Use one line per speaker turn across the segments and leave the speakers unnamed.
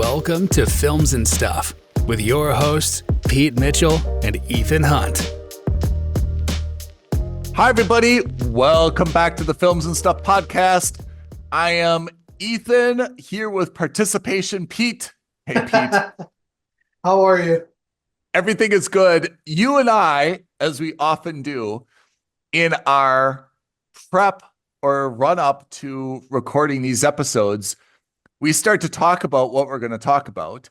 Welcome to Films and Stuff with your hosts, Pete Mitchell and Ethan Hunt.
Hi, everybody. Welcome back to the Films and Stuff podcast. I am Ethan here with participation Pete. Hey, Pete.
How are you?
Everything is good. You and I, as we often do in our prep or run up to recording these episodes, we start to talk about what we're going to talk about.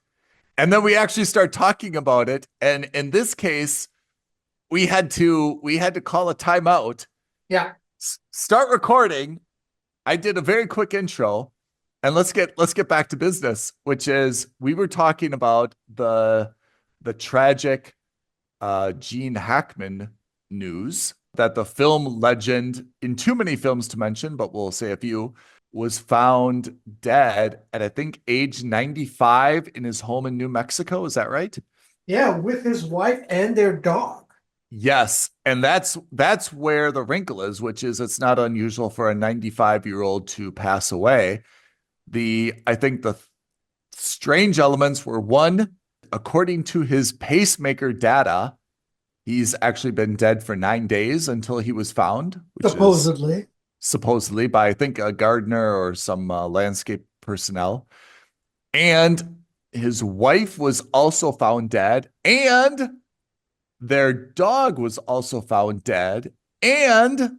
And then we actually start talking about it. And in this case, we had to call a timeout.
Yeah.
Start recording. I did a very quick intro, and let's get back to business, which is we were talking about the tragic Gene Hackman news that the film legend, in too many films to mention, but we'll say a few, was found dead at, I think, age 95 in his home in New Mexico. Is that right?
Yeah, with his wife and their dog.
Yes. And that's where the wrinkle is, which is it's not unusual for a 95-year-old to pass away. I think the strange elements were, one, according to his pacemaker data, he's actually been dead for 9 days until he was found. Supposedly by, I think, a gardener or some landscape personnel. And his wife was also found dead, and their dog was also found dead, and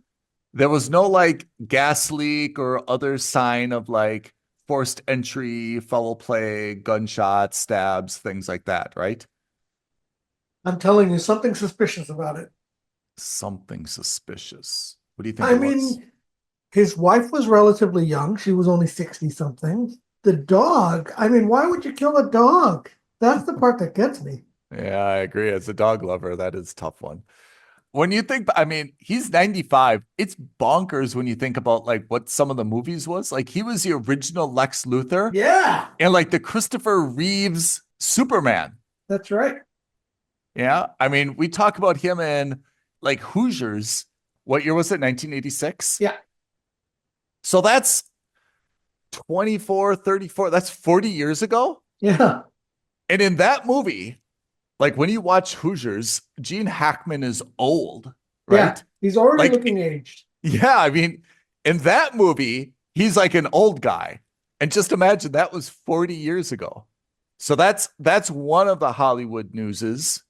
there was no like gas leak or other sign of like forced entry, foul play, gunshots, stabs, things like that, right?
I'm telling you, something suspicious about it.
Something suspicious. What do you think
I
it
mean,
was?
his wife was relatively young. She was only 60-something. The dog, I mean, why would you kill a dog? That's the part that gets me.
Yeah, I agree. As a dog lover, that is a tough one. When you think, I mean, he's 95. It's bonkers when you think about like what some of the movies was. Like he was the original Lex Luthor.
Yeah.
And like the Christopher Reeves Superman.
That's right.
Yeah. I mean, we talk about him in like Hoosiers. What year was it? 1986?
Yeah.
So that's 24, 34. That's 40 years ago.
Yeah.
And in that movie, like when you watch Hoosiers, Gene Hackman is old, right?
Yeah. He's already
like,
looking aged.
Yeah. I mean, in that movie, he's like an old guy. And just imagine that was 40 years ago. So that's one of the Hollywood newses.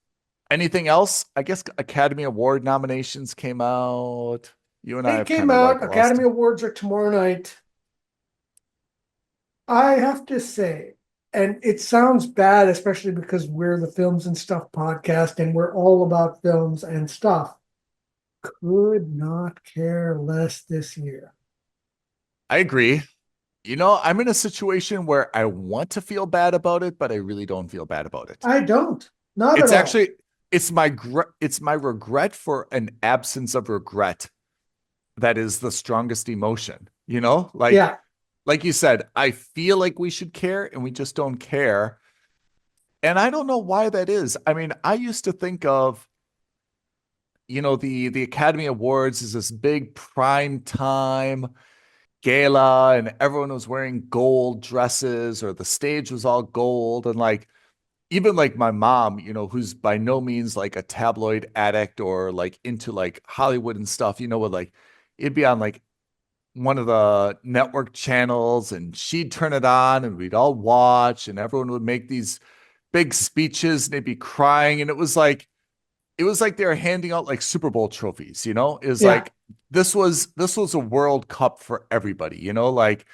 Anything else? I guess Academy Award nominations came out. You and I have
came out. Academy Awards are tomorrow night. I have to say, and it sounds bad, especially because we're the Films and Stuff podcast and we're all about films and stuff. Could not care less this year.
I agree. You know, I'm in a situation where I want to feel bad about it, but I really don't feel bad about it.
I don't. Not
It's
at all.
actually, it's my regret for an absence of regret that is the strongest emotion, you know? Like,
yeah.
Like you said, I feel like we should care and we just don't care. And I don't know why that is. I mean, I used to think of, you know, the Academy Awards is this big prime time gala and everyone was wearing gold dresses or the stage was all gold. And like, even like my mom, you know, who's by no means like a tabloid addict or like into like Hollywood and stuff, you know, with like, it'd be on like one of the network channels and she'd turn it on and we'd all watch and everyone would make these big speeches and they'd be crying. And it was like they were handing out like Super Bowl trophies, you know, like, this was a World Cup for everybody, you know, like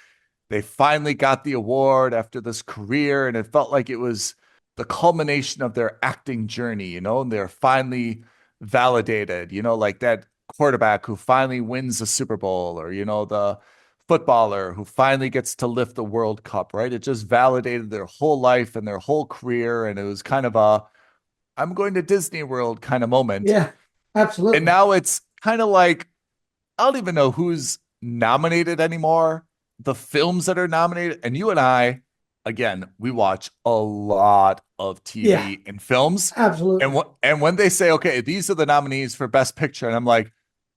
they finally got the award after this career. And it felt like it was the culmination of their acting journey, you know, and they're finally validated, you know, like that quarterback who finally wins the Super Bowl, or, you know, the footballer who finally gets to lift the World Cup, right? It just validated their whole life and their whole career. And it was kind of I'm going to Disney World kind of moment.
Yeah, absolutely.
And now it's kind of like, I don't even know who's nominated anymore. The films that are nominated, and you and I, again, we watch a lot of TV and films.
Absolutely.
And when they say, okay, these are the nominees for Best Picture, and I'm like,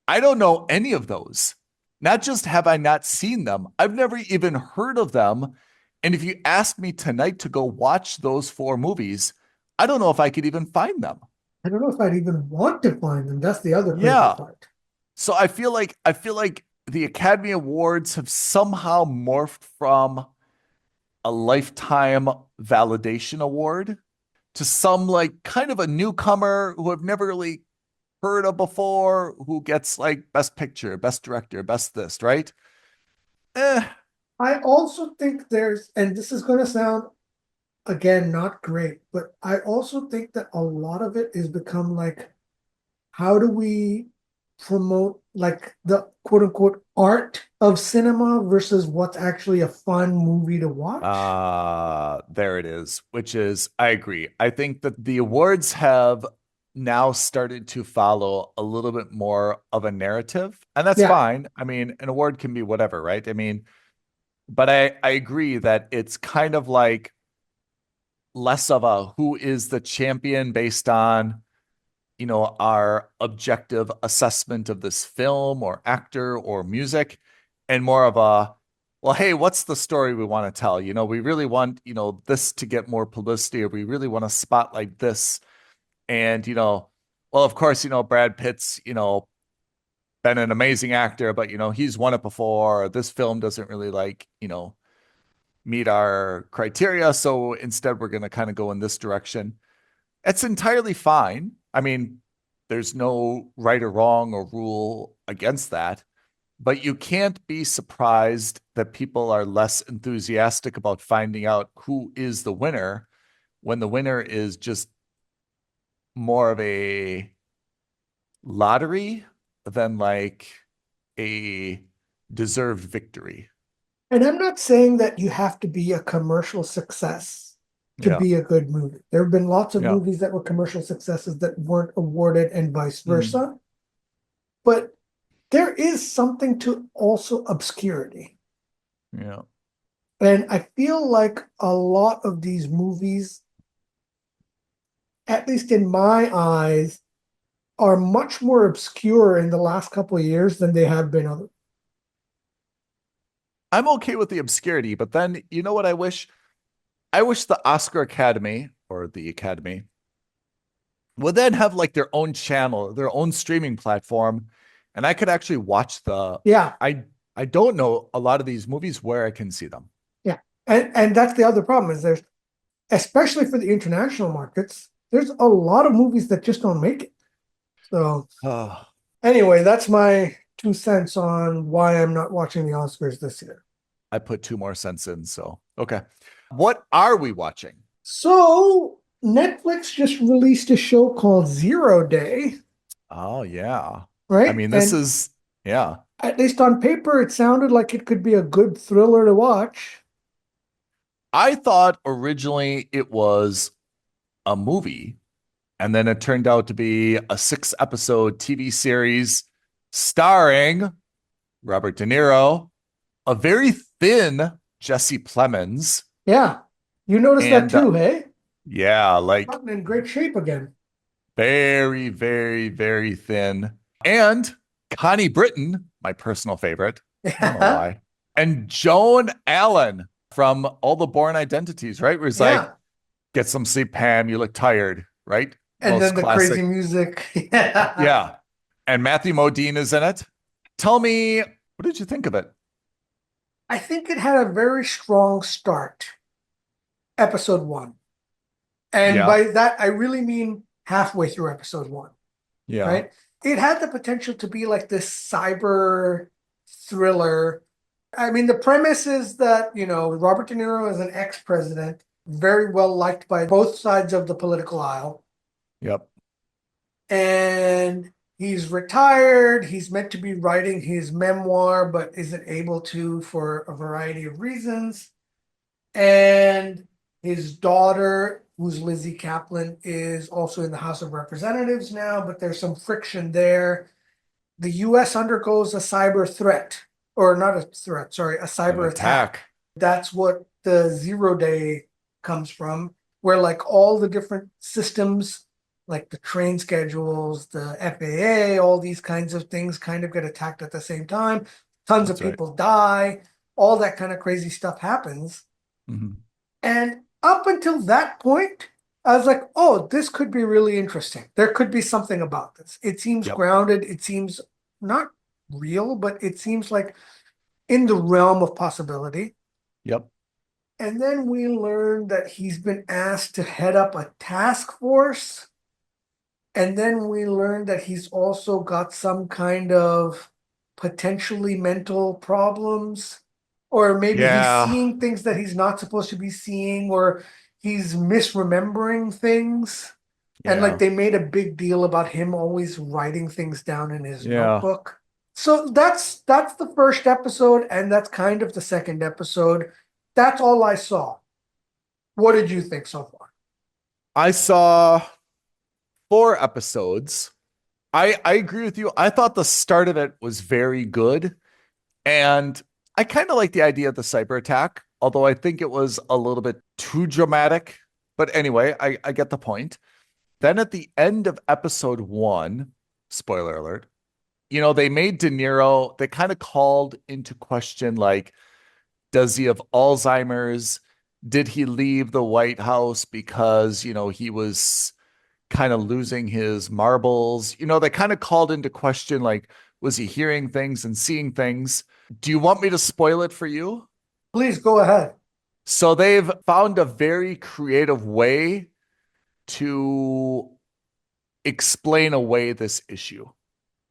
I don't know any of those. Not just have I not seen them, I've never even heard of them. And if you ask me tonight to go watch those 4 movies, I don't know if I could even find them.
I don't know if I'd even want to find them. That's the other crazy
Yeah.
part.
So I feel like the Academy Awards have somehow morphed from a lifetime validation award to some like kind of a newcomer who have never really heard of before, who gets like best picture, best director, best this, right? Eh,
I also think and this is going to sound, again, not great, but I also think that a lot of it has become like, how do we promote like the quote unquote art of cinema versus what's actually a fun movie to watch?
there it is, which is, I agree. I think that the awards have now started to follow a little bit more of a narrative, and that's
Yeah.
fine. I mean, an award can be whatever, right? I mean, but I agree that it's kind of like less of a who is the champion based on, our objective assessment of this film or actor or music, and more of a, well, hey, what's the story we want to tell? We really want, this to get more publicity, or we really want to spotlight this. And, well, of course, Brad Pitt's, been an amazing actor, but, he's won it before. This film doesn't really like, meet our criteria. So instead, we're going to kind of go in this direction. It's entirely fine. I mean, there's no right or wrong or rule against that, but you can't be surprised that people are less enthusiastic about finding out who is the winner when the winner is just more of a lottery than like a deserved victory.
And I'm not saying that you have to be a commercial success to
Yeah.
be a good movie. There have been lots of
Yeah.
movies that were commercial successes that weren't awarded and vice versa.
Mm.
But there is something to also obscurity.
Yeah.
And I feel like a lot of these movies, at least in my eyes, are much more obscure in the last couple of years than they have been other.
I'm okay with the obscurity, but then you know what I wish? I wish the Oscar Academy or the Academy would then have like their own channel, their own streaming platform, and I could actually watch
Yeah.
I don't know a lot of these movies where I can see them.
Yeah. And that's the other problem is there's, especially for the international markets, there's a lot of movies that just don't make it. So anyway, that's my 2 cents on why I'm not watching the Oscars this year.
I put 2 more cents in, so okay. What are we watching?
So Netflix just released a show called Zero Day,
Oh yeah.
right?
I mean,
And
yeah.
at least on paper, it sounded like it could be a good thriller to watch.
I thought originally it was a movie, and then it turned out to be a 6-episode TV series starring Robert De Niro, a very thin Jesse Plemons.
Yeah. You noticed that
And
too, hey?
yeah, like
Gotten in great shape again.
very, very, very thin. And Connie Britton, my personal favorite. I don't know why. And Joan Allen from all the Bourne Identities, right? Where he's like, get some sleep, Pam. You look tired, right?
And
Most
then the
classic.
crazy music.
Yeah. And Matthew Modine is in it. Tell me, what did you think of it?
I think it had a very strong start, episode 1. And
Yeah.
by that, I really mean halfway through episode 1.
Yeah.
Right? It had the potential to be like this cyber thriller. I mean, the premise is that, Robert De Niro is an ex-president, very well liked by both sides of the political aisle.
Yep.
And he's retired. He's meant to be writing his memoir, but isn't able to for a variety of reasons. And his daughter, who's Lizzie Kaplan, is also in the House of Representatives now, but there's some friction there. The US undergoes a cyber threat, or not a threat, sorry, a cyber attack. That's what the Zero Day comes from, where like all the different systems, like the train schedules, the FAA, all these kinds of things kind of get attacked at the same time. Tons of people die. All that kind of crazy stuff happens.
Mhm.
And up until that point, I was like, oh, this could be really interesting. There could be something about this. It seems
Yep.
grounded. It seems not real, but it seems like in the realm of possibility.
Yep.
And then we learned that he's been asked to head up a task force. And then we learned that he's also got some kind of potentially mental problems, or maybe he's
Yeah.
seeing things that he's not supposed to be seeing, or he's misremembering things. And like
Yeah.
they made a big deal about him always writing things down in his
Yeah.
notebook. So that's the first episode, and that's kind of the second episode. That's all I saw. What did you think so far?
I saw 4 episodes. I agree with you. I thought the start of it was very good. And I kind of like the idea of the cyber attack, although I think it was a little bit too dramatic. But anyway, I get the point. Then at the end of episode 1, spoiler alert, they made De Niro, they kind of called into question, like, does he have Alzheimer's? Did he leave the White House because, he was kind of losing his marbles? They kind of called into question, like, was he hearing things and seeing things? Do you want me to spoil it for you?
Please go ahead.
So they've found a very creative way to explain away this issue,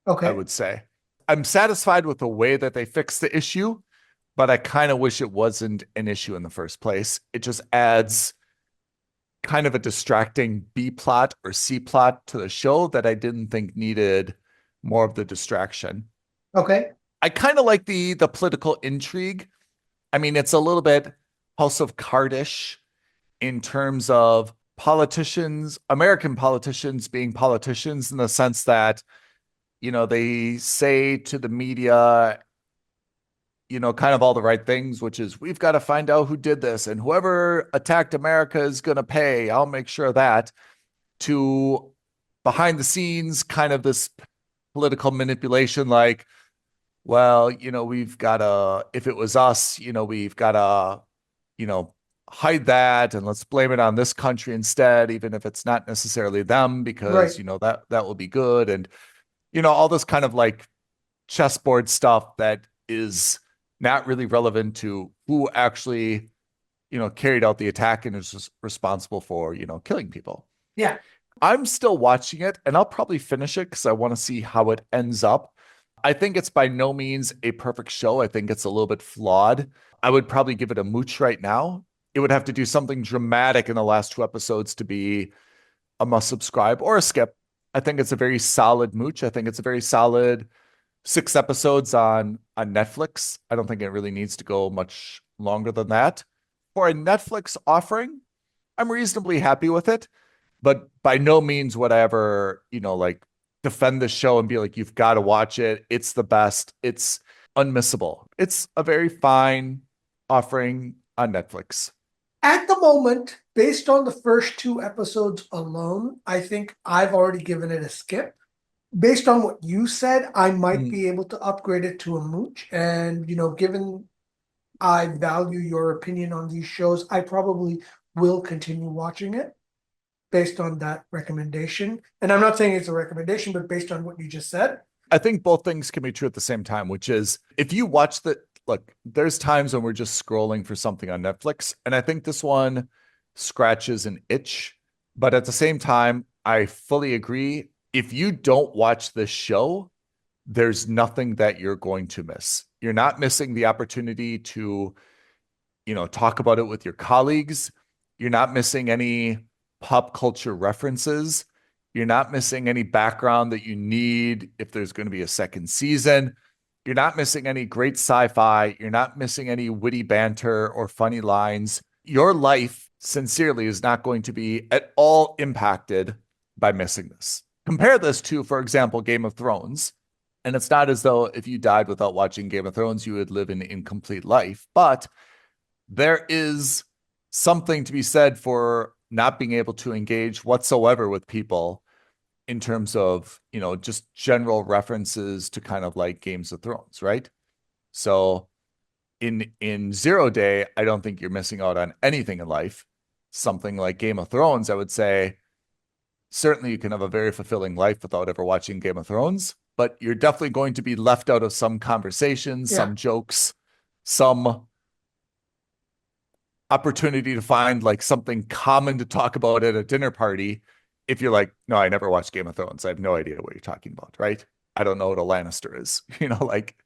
I
Okay.
would say. I'm satisfied with the way that they fixed the issue, but I kind of wish it wasn't an issue in the first place. It just adds kind of a distracting B plot or C plot to the show that I didn't think needed more of the distraction.
Okay.
I kind of like the political intrigue. I mean, it's a little bit House of Cardish in terms of politicians, American politicians being politicians in the sense that, they say to the media, kind of all the right things, which is we've got to find out who did this, and whoever attacked America is going to pay. I'll make sure of that. To behind the scenes, kind of this political manipulation, like, well, we've got to, if it was us, we've got to, hide that and let's blame it on this country instead, even if it's not necessarily them,
Right.
because, that will be good. And, all this kind of like chessboard stuff that is not really relevant to who actually, carried out the attack and is responsible for, killing people.
Yeah.
I'm still watching it and I'll probably finish it because I want to see how it ends up. I think it's by no means a perfect show. I think it's a little bit flawed. I would probably give it a mooch right now. It would have to do something dramatic in the last 2 episodes to be a must subscribe or a skip. I think it's a very solid mooch. I think it's a very solid 6 episodes on Netflix. I don't think it really needs to go much longer than that. For a Netflix offering, I'm reasonably happy with it, but by no means would I ever, like defend the show and be like, you've got to watch it. It's the best. It's unmissable. It's a very fine offering on Netflix.
At the moment, based on the first 2 episodes alone, I think I've already given it a skip. Based on what you said, I might
Mm.
be able to upgrade it to a mooch. And, given I value your opinion on these shows, I probably will continue watching it based on that recommendation. And I'm not saying it's a recommendation, but based on what you just said.
I think both things can be true at the same time, which is if you watch look, there's times when we're just scrolling for something on Netflix, and I think this one scratches an itch. But at the same time, I fully agree. If you don't watch this show, there's nothing that you're going to miss. You're not missing the opportunity to, talk about it with your colleagues. You're not missing any pop culture references. You're not missing any background that you need if there's going to be a second season. You're not missing any great sci-fi. You're not missing any witty banter or funny lines. Your life, sincerely, is not going to be at all impacted by missing this. Compare this to, for example, Game of Thrones. And it's not as though if you died without watching Game of Thrones, you would live an incomplete life. But there is something to be said for not being able to engage whatsoever with people in terms of, just general references to kind of like Games of Thrones, right? So in 0 day, I don't think you're missing out on anything in life. Something like Game of Thrones, I would say, certainly you can have a very fulfilling life without ever watching Game of Thrones, but you're definitely going to be left out of some conversations, some jokes, some opportunity to find like something common to talk about at a dinner party. If you're like, no, I never watched Game of Thrones, I have no idea what you're talking about, right? I don't know what a Lannister is, like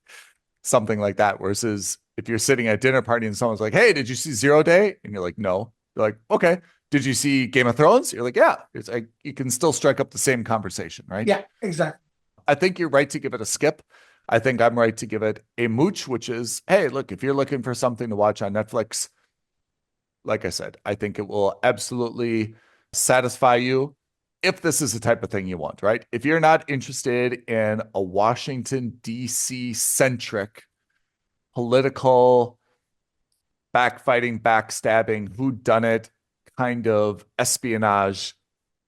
something like that. Versus if you're sitting at a dinner party and someone's like, hey, did you see 0 day? And you're like, no. They're like, okay. Did you see Game of Thrones? You're like, yeah. It's like you can still strike up the same conversation, right?
Yeah, exactly.
I think you're right to give it a skip. I think I'm right to give it a mooch, which is, hey, look, if you're looking for something to watch on Netflix, like I said, I think it will absolutely satisfy you if this is the type of thing you want, right? If you're not interested in a Washington, D.C. centric political backfighting, backstabbing, whodunit kind of espionage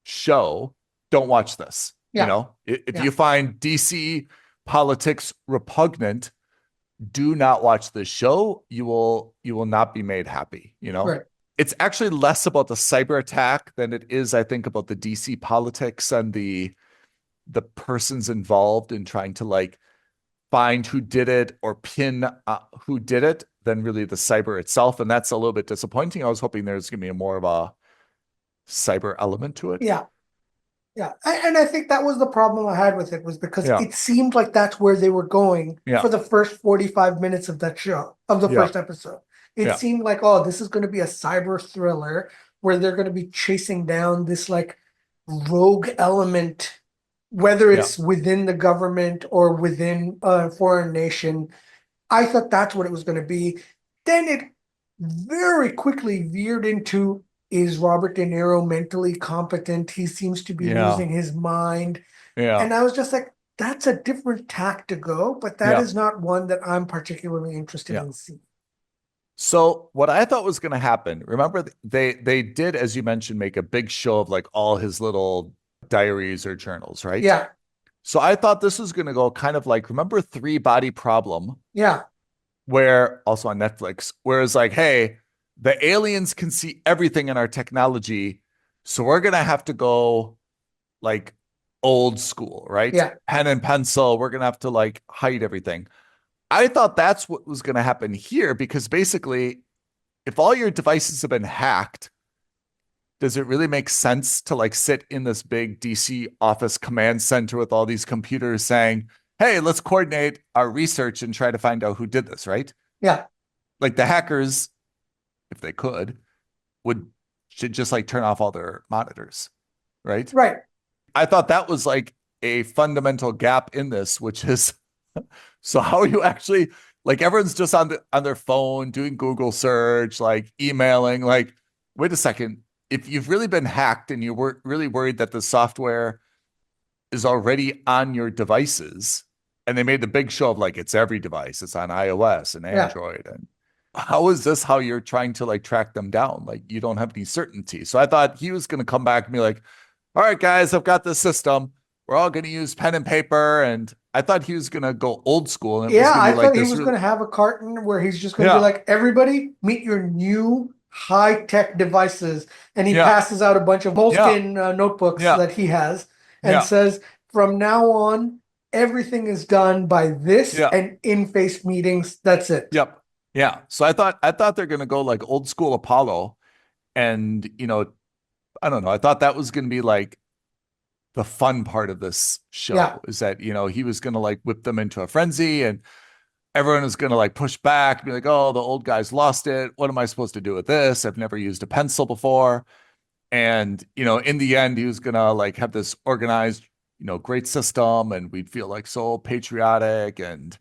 show, don't watch this.
Yeah.
If you find DC politics repugnant, do not watch this show. You will not be made happy.
Right.
It's actually less about the cyber attack than it is, I think, about the DC politics and the persons involved in trying to like find who did it or pin who did it than really the cyber itself. And that's a little bit disappointing. I was hoping there's going to be more of a cyber element to it.
Yeah. Yeah. And I think that was the problem I had with it, was because it seemed like that's where they were going for the first 45 minutes of that show, of the first episode. It seemed like, oh, this is going to be a cyber thriller where they're going to be chasing down this like rogue element, whether it's within the government or within a foreign nation. I thought that's what it was going to be. Then it very quickly veered into, is Robert De Niro mentally competent? He seems to be losing his mind.
Yeah.
And I was just like, that's a different tack to go, but that is not one that I'm particularly interested in seeing.
So what I thought was going to happen, remember they did, as you mentioned, make a big show of like all his little diaries or journals, right?
Yeah.
So I thought this was going to go kind of like, remember Three Body Problem?
Yeah.
Where also on Netflix, where it's like, hey, the aliens can see everything in our technology, so we're going to have to go like old school, right?
Yeah.
Pen and pencil. We're going to have to like hide everything. I thought that's what was going to happen here, because basically, if all your devices have been hacked, does it really make sense to like sit in this big DC office command center with all these computers saying, hey, let's coordinate our research and try to find out who did this, right?
Yeah.
Like the hackers, if they could, should just like turn off all their monitors, right?
Right.
I thought that was like a fundamental gap in this, which is, so how are you actually, like everyone's just on their phone doing Google search, like emailing, like, wait a second, if you've really been hacked and you were really worried that the software is already on your devices, and they made the big show of like, it's every device, it's on iOS and Android. And how is this how you're trying to like track them down? Like you don't have any certainty. So I thought he was going to come back and be like, all right, guys, I've got this system. We're all going to use pen and paper. And I thought he was going to go old school. And
I thought he was going to have a carton where he's just going to be like, everybody meet your new high-tech devices. And he passes out a bunch of Moleskine notebooks that he has and says, from now on, everything is done by this and in-face meetings. That's it.
Yep. Yeah. So I thought they're going to go like old school Apollo. And, I don't know. I thought that was going to be like the fun part of this show, is that, he was going to like whip them into a frenzy and everyone was going to like push back, be like, oh, the old guy's lost it. What am I supposed to do with this? I've never used a pencil before. And, in the end, he was going to like have this organized, great system, and we'd feel like so patriotic and,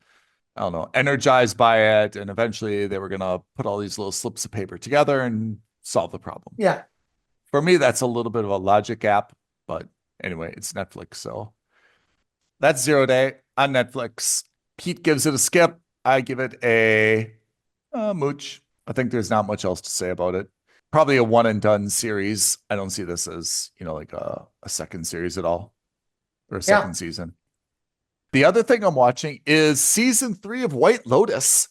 I don't know, energized by it. And eventually they were going to put all these little slips of paper together and solve the problem.
Yeah.
For me, that's a little bit of a logic gap, but anyway, it's Netflix. So that's 0 Day on Netflix. Pete gives it a skip. I give it a mooch. I think there's not much else to say about it. Probably a one and done series. I don't see this as, like a second series at all, or a second season. The other thing I'm watching is season 3 of White Lotus.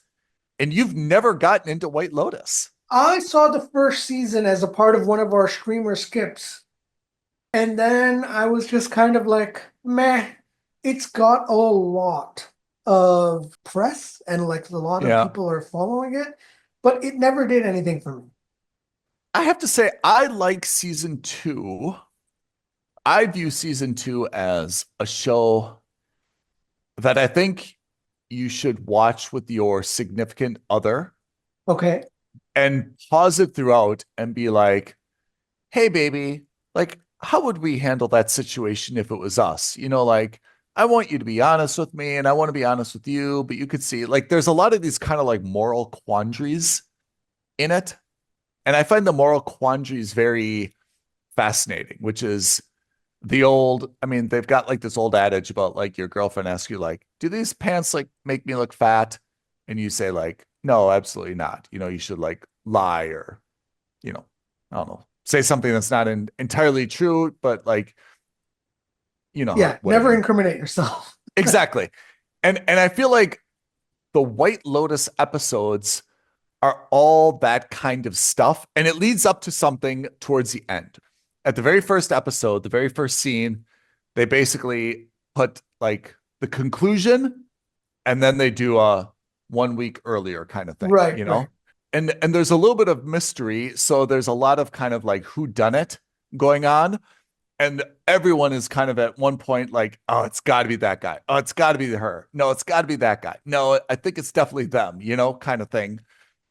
And you've never gotten into White Lotus.
I saw the first season as a part of one of our streamer skips. And then I was just kind of like, meh, it's got a lot of press and like a lot of people are following it, but it never did anything for me.
I have to say, I like season 2. I view season 2 as a show that I think you should watch with your significant other.
Okay.
And pause it throughout and be like, hey, baby, like, how would we handle that situation if it was us? You know, like, I want you to be honest with me and I want to be honest with you, but you could see like there's a lot of these kind of like moral quandaries in it. And I find the moral quandaries very fascinating, which is the old, I mean, they've got like this old adage about like your girlfriend asks you like, do these pants like make me look fat? And you say like, no, absolutely not. You know, you should like lie or, you know, I don't know, say something that's not entirely true, but like, you know,
yeah, never incriminate yourself.
Exactly. And I feel like the White Lotus episodes are all that kind of stuff. And it leads up to something towards the end. At the very first episode, the very first scene, they basically put like the conclusion and then they do a 1 week earlier kind of thing,
right,
you know?
Right.
And there's a little bit of mystery. So there's a lot of kind of like who done it going on. And everyone is kind of at one point like, oh, it's got to be that guy. Oh, it's got to be her. No, it's got to be that guy. No, I think it's definitely them, you know, kind of thing.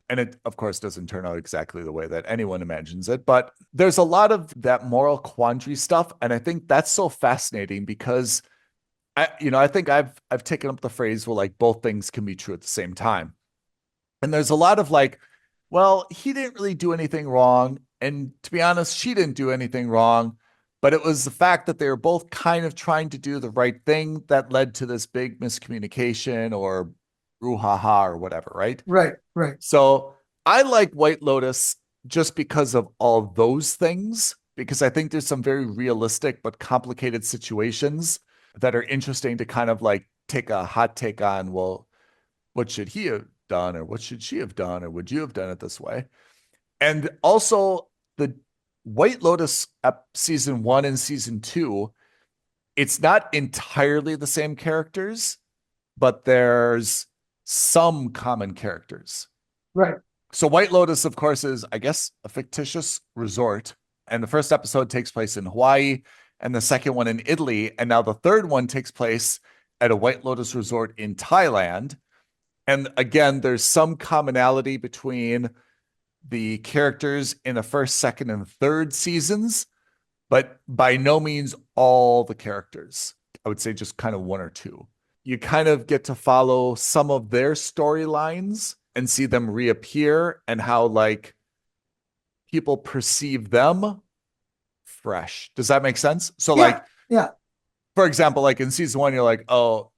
And it, of course, doesn't turn out exactly the way that anyone imagines it. But there's a lot of that moral quandary stuff. And I think that's so fascinating because I think I've taken up the phrase, well, like both things can be true at the same time. And there's a lot of like, well, he didn't really do anything wrong. And to be honest, she didn't do anything wrong. But it was the fact that they were both kind of trying to do the right thing that led to this big miscommunication or brouhaha or whatever, right?
Right, right.
So I like White Lotus just because of all those things, because I think there's some very realistic but complicated situations that are interesting to kind of like take a hot take on, well, what should he have done or what should she have done or would you have done it this way? And also the White Lotus season 1 and season 2, it's not entirely the same characters, but there's some common characters.
Right.
So White Lotus, of course, is, I guess, a fictitious resort. And the first episode takes place in Hawaii and the second one in Italy. And now the third one takes place at a White Lotus resort in Thailand. And again, there's some commonality between the characters in the first, second, and third seasons, but by no means all the characters. I would say just kind of one or two. You kind of get to follow some of their storylines and see them reappear and how like people perceive them fresh. Does that make sense? So
yeah.
For example, like in season 1, you're like, oh,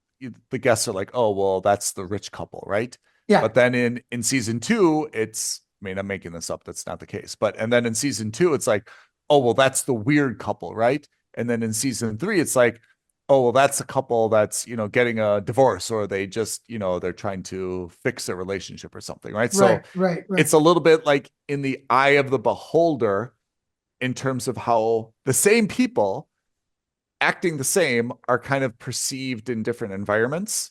the guests are like, oh, well, that's the rich couple, right?
Yeah.
But then in season 2, it's, I mean, I'm making this up. That's not the case. And then in season 2, it's like, oh, well, that's the weird couple, right? And then in season 3, it's like, oh, well, that's a couple that's, you know, getting a divorce or they just, you know, they're trying to fix their relationship or something, right? So
right.
It's a little bit like in the eye of the beholder in terms of how the same people acting the same are kind of perceived in different environments.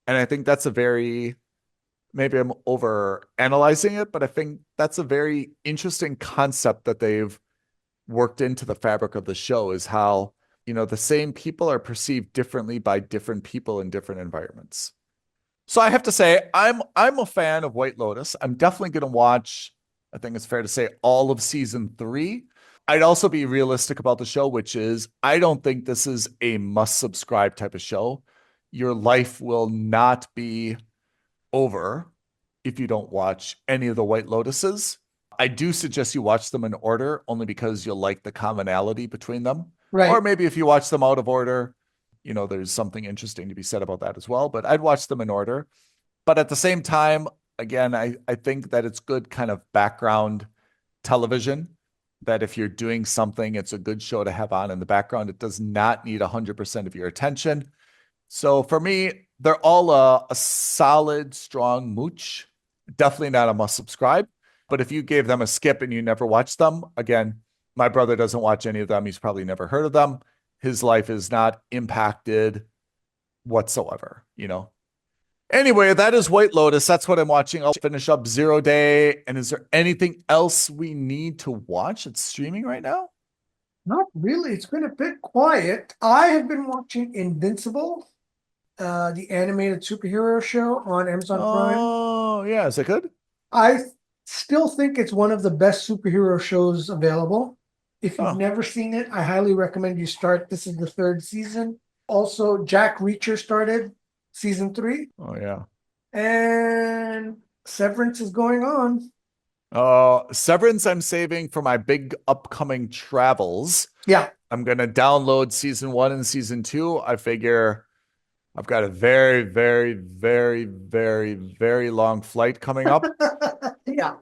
And I think that's a very, maybe I'm over analyzing it, but I think that's a very interesting concept that they've worked into the fabric of the show is how, you know, the same people are perceived differently by different people in different environments. So I have to say, I'm a fan of White Lotus. I'm definitely going to watch, I think it's fair to say, all of season 3. I'd also be realistic about the show, which is I don't think this is a must subscribe type of show. Your life will not be over if you don't watch any of the White Lotuses. I do suggest you watch them in order only because you'll like the commonality between them.
Right.
Or maybe if you watch them out of order, you know, there's something interesting to be said about that as well. But I'd watch them in order. But at the same time, again, I think that it's good kind of background television, that if you're doing something, it's a good show to have on in the background. It does not need 100% of your attention. So for me, they're all a solid, strong mooch. Definitely not a must subscribe. But if you gave them a skip and you never watched them, again, my brother doesn't watch any of them. He's probably never heard of them. His life is not impacted whatsoever, you know? Anyway, that is White Lotus. That's what I'm watching. I'll finish up Zero Day. And is there anything else we need to watch that's streaming right now?
Not really. It's been a bit quiet. I have been watching Invincible, the animated superhero show on Amazon Prime.
Oh, yeah. Is it good?
I still think it's one of the best superhero shows available. If you've never seen it, I highly recommend you start. This is the 3rd season. Also, Jack Reacher started season 3.
Oh, yeah.
And Severance is going on.
Severance I'm saving for my big upcoming travels.
Yeah.
I'm going to download season 1 and season 2. I figure I've got a very, very, very, very, very long flight coming up.
Yeah.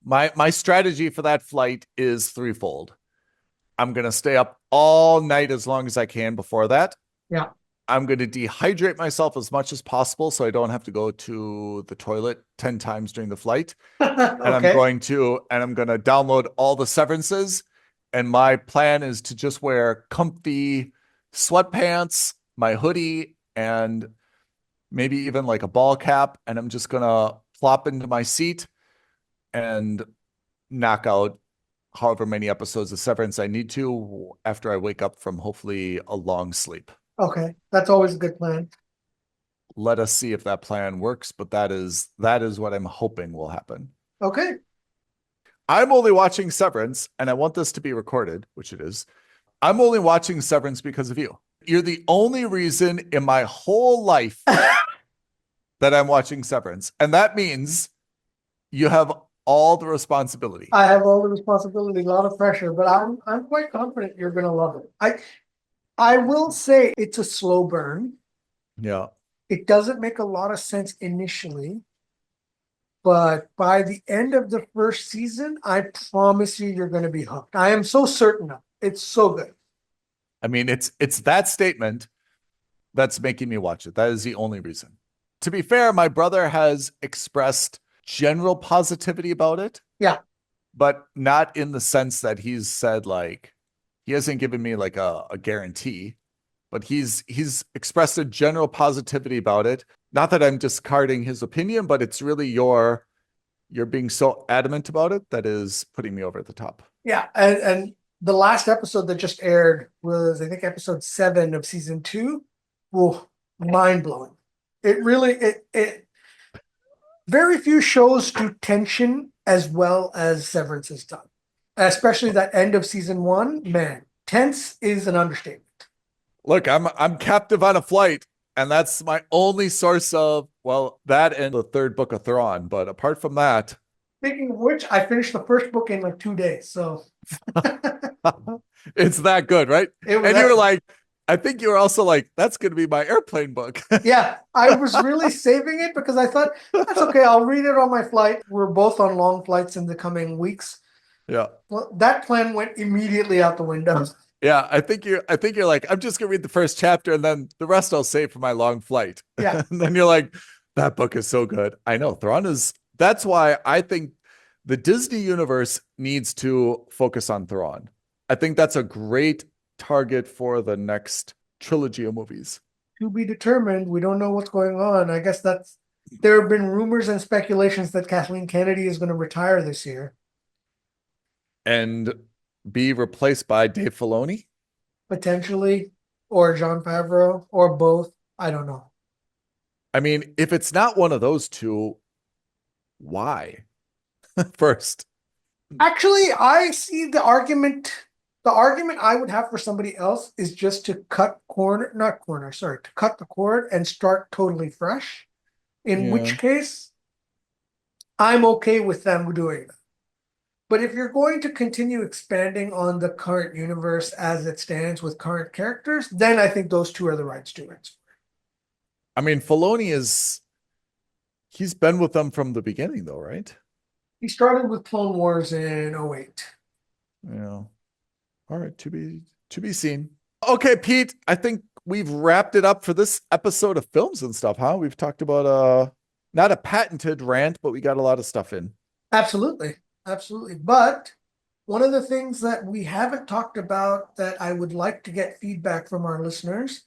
My strategy for that flight is threefold. I'm going to stay up all night as long as I can before that.
Yeah.
I'm going to dehydrate myself as much as possible so I don't have to go to the toilet 10 times during the flight. And I'm going to download all the severances. And my plan is to just wear comfy sweatpants, my hoodie, and maybe even like a ball cap. And I'm just going to plop into my seat and knock out however many episodes of Severance I need to after I wake up from hopefully a long sleep.
Okay. That's always a good plan.
Let us see if that plan works, but that is what I'm hoping will happen.
Okay.
I'm only watching Severance, and I want this to be recorded, which it is. I'm only watching Severance because of you. You're the only reason in my whole life that I'm watching Severance. And that means you have all the responsibility.
I have all the responsibility, a lot of pressure, but I'm quite confident you're going to love it. I will say it's a slow burn.
Yeah.
It doesn't make a lot of sense initially, but by the end of the 1st season, I promise you're going to be hooked. I am so certain of it. It's so good.
I mean, it's that statement that's making me watch it. That is the only reason. To be fair, my brother has expressed general positivity about it.
Yeah.
But not in the sense that he's said, like, he hasn't given me like a guarantee, but he's expressed a general positivity about it. Not that I'm discarding his opinion, but it's really you're being so adamant about it that is putting me over the top.
Yeah. And the last episode that just aired was, I think, episode 7 of season 2. Whoa, mind blowing. It really, very few shows do tension as well as Severance has done. Especially that end of season 1, man, tense is an understatement.
Look, I'm captive on a flight, and that's my only source of, well, that and the 3rd book of Thrawn. But apart from that.
Speaking of which, I finished the 1st book in like 2 days. So
it's that good, right? And you were like, I think you were also like, that's going to be my airplane book.
Yeah, I was really saving it because I thought, that's okay. I'll read it on my flight. We're both on long flights in the coming weeks.
Yeah.
Well, that plan went immediately out the window.
Yeah, I think you're like, I'm just gonna read the 1st chapter and then the rest I'll save for my long flight.
Yeah.
And then you're like, that book is so good. I know that's why I think the Disney universe needs to focus on Thrawn. I think that's a great target for the next trilogy of movies.
To be determined. We don't know what's going on. I guess there have been rumors and speculations that Kathleen Kennedy is going to retire this year.
And be replaced by Dave Filoni?
Potentially, or Jon Favreau, or both. I don't know.
I mean, if it's not one of those two, why? First.
Actually, I see the argument. The argument I would have for somebody else is just to cut to cut the cord and start totally fresh. In which case, I'm okay with them doing that. But if you're going to continue expanding on the current universe as it stands with current characters, then I think those two are the right stewards.
I mean, Filoni he's been with them from the beginning though, right?
He started with Clone Wars in 2008.
Yeah. All right, to be seen. Okay, Pete, I think we've wrapped it up for this episode of Films and Stuff, huh? We've talked about not a patented rant, but we got a lot of stuff in.
Absolutely. Absolutely. But one of the things that we haven't talked about that I would like to get feedback from our listeners,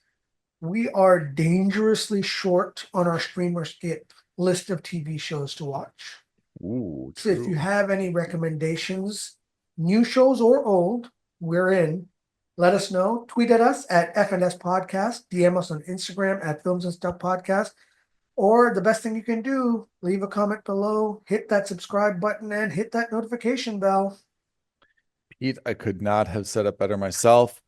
we are dangerously short on our stream or skip list of TV shows to watch.
Ooh,
So
true.
if you have any recommendations, new shows or old, we're in. Let us know. Tweet at us at FNS Podcast. DM us on Instagram at Films and Stuff Podcast. Or the best thing you can do, leave a comment below, hit that subscribe button, and hit that notification bell.
Pete, I could not have said it better myself.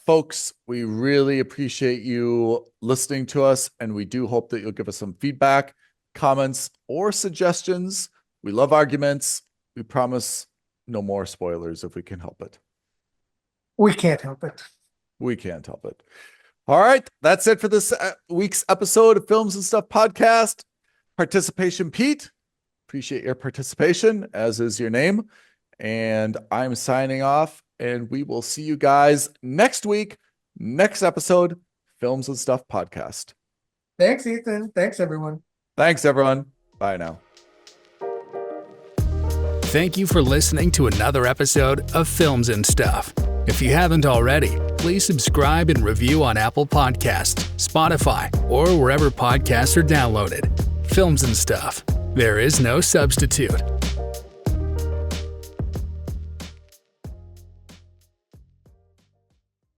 Folks, we really appreciate you listening to us, and we do hope that you'll give us some feedback, comments, or suggestions. We love arguments. We promise no more spoilers if we can help it.
We can't help it.
We can't help it. All right, that's it for this week's episode of Films and Stuff Podcast. Participation, Pete. Appreciate your participation, as is your name. And I'm signing off, and we will see you guys next week, next episode, Films and Stuff Podcast.
Thanks, Ethan. Thanks, everyone.
Thanks, everyone. Bye now.
Thank you for listening to another episode of Films and Stuff. If you haven't already, please subscribe and review on Apple Podcasts, Spotify, or wherever podcasts are downloaded. Films and Stuff. There is no substitute.